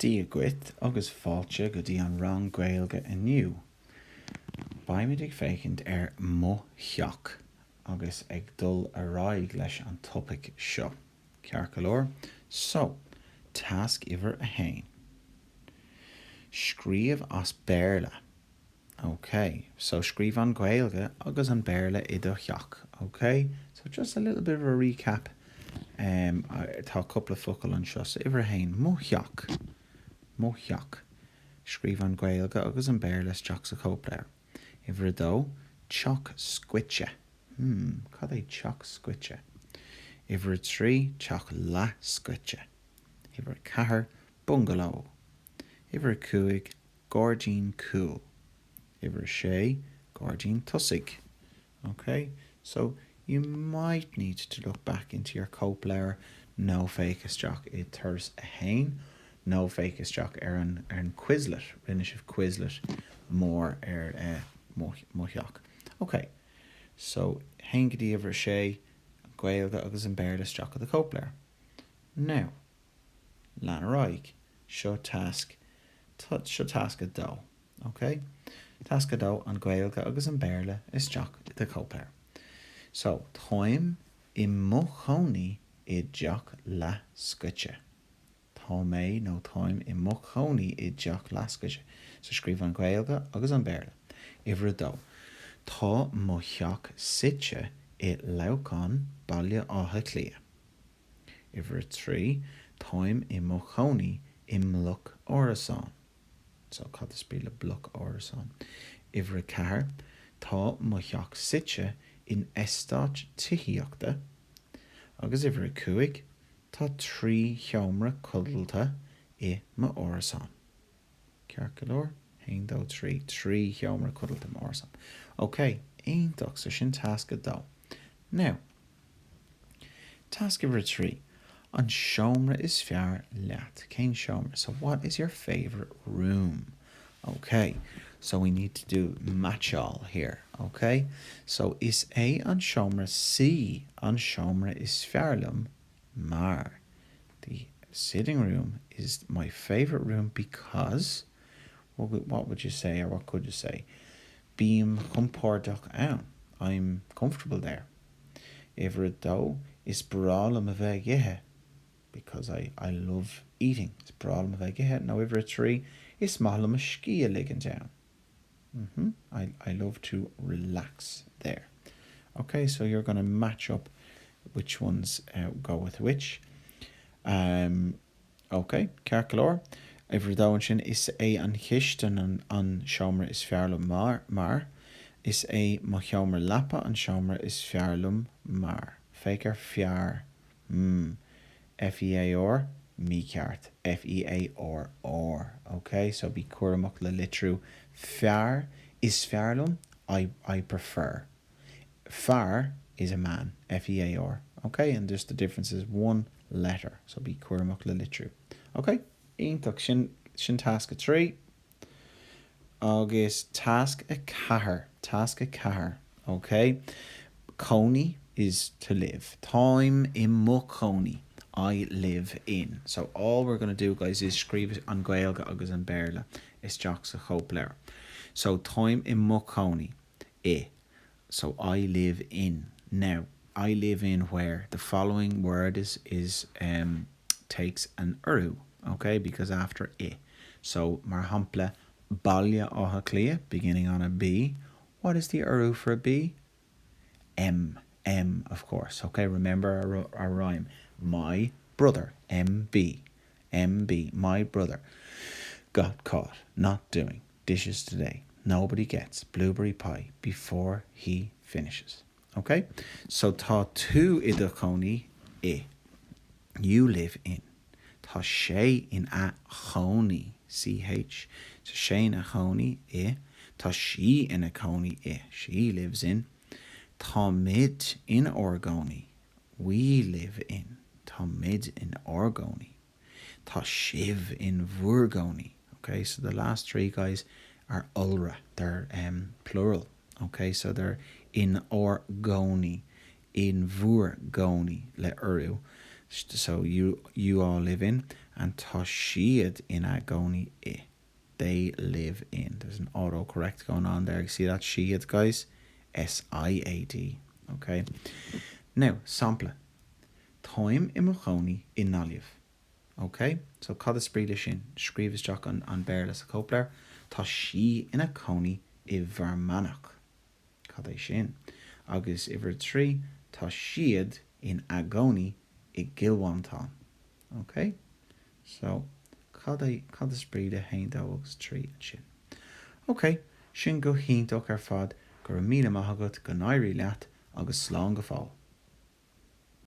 Díagwit agus fáilte go dtí an rang gaeilge inniu. Baimidigh fécinnt mo theach agus ag dul a ráig leis an topic seo. Cearr go leor. So, task iver a hain. Scríomh as béarla. Okay, so scríomh an gaeilge agus an béarla I do theach. Okay, so just a little bit of a recap. Tá a couple of focal an seo. So iver a hain, mo theach. Mo theach. Scríomh an gaeilge agus an béarla isteach sa cópléir. Iver a dó, teach scuite. Cad é teach scuite? Iver a trí, teach la scuite. Iver a cahar, bungalow. Iver a cúig, gordín cool. Iver a sé, gordín tusig. Okay, so you might need to look back into your cópléir. No fake isteach I thurs a hain. No fake isteach an Quizlet. Rinne of Quizlet more mo theach. Okay, so hain go dtí iver a sé, gaeilge agus an béarla isteach the cópléir. Now, lean raig, seo task a dó. Okay? Task a dó an gaeilge agus an béarla isteach the cópléir. So, táim I mo cónaí I deach la scuite. Tá mé nó táim I mo cónaí I deach la scuite. So scríomh an gaeilge agus an béarla. Iver a dó. Tá mo theach site I leabhán baile átha clia. Iver a trí, táim I mo cónaí I mluc órasán. So cad is bíle bluc órasán. Iver a cahar, tá mo theach site in estáit tithiíochta. Agus iver a cúig, tá trí seomra codalta I mo órasán. Cearr go leor. Hain dó trí seomra codalta mo órasán. Okay, aonach so sin task a dó. Now, task iver a trí. An seomra is fearr leat. Cén seomra. So what is your favourite room? Okay, so we need to do match all here. Okay, so is A an seomra C an seomra is fearlumm mar. The sitting room is my favourite room because, what would you say, or what could you say? Bím compordach ann. I'm comfortable there. Iver a dó is brálam a bheith githe because I love eating. It's brálam a bheith githe. Now iver a trí is málam a scia ligging down. I love to relax there. Okay, so you're going to match up which ones go with which. Okay, cearr go leor. Iver dó sin is é an chiisten an seomra is fearlumm mar. Is é mo cheomra lapa an seomra is fearlumm mar. Féicear fearr. F-E-A-R, mí ceart. F-E-A-R, or. Okay, so be cuaireamach le litru. Fearr is fearlumm. I prefer. Fearr is a man. F-E-A-R. Okay, and just the difference is one letter. So be cuaireamach le litru. Okay, aonach sin task a trí. Agus task a cahar. Task a cahar. Okay, cónaí is to live. Táim I mo cónaí. I live in. So all we're going to do, guys, is scríomh an gaeilge agus an béarla isteach sa cópléir. So táim I mo cónaí. I. So I live in. Now, I live in where the following word is takes an uru. Okay, because after I. So mar hampla baile átha clia, beginning on a B. What is the uru for a B? M, of course. Okay, remember our rhyme. My brother, M-B, my brother, got caught not doing dishes today. Nobody gets blueberry pie before he finishes. Okay, so tá tú I do cónaí I. You live in. Tá sé in a cónaí, C-H. So sé in a cónaí I. Tá she in a cónaí I. She lives in. Tá mid in orgónaí. We live in. Tá mid in orgónaí. Tá siv in bhuargónaí. Okay, so the last three guys are ulra. They're plural. Okay, so they're in orgónaí, in bhuargónaí le uru. So you all live in. and tá siad in agóní I. They live in. There's an autocorrect going on there. You see that siad, guys? S-I-A-D. Okay. Now, sampla. Táim I mo chónaí I nGaillimh. Okay, so cad is spríde sin, scríb isteach an béir leis a cóplar. Tá sí ina cónaí I bharmanach. Cad é sin. Agus iver 3, tá siad in agóní I gilháintán. Okay, so cad is spríde hain dó agus 3 sin. Okay, sin go híntaach ar fad gur míle maithagat go n-éirí leat agus slán go fáil.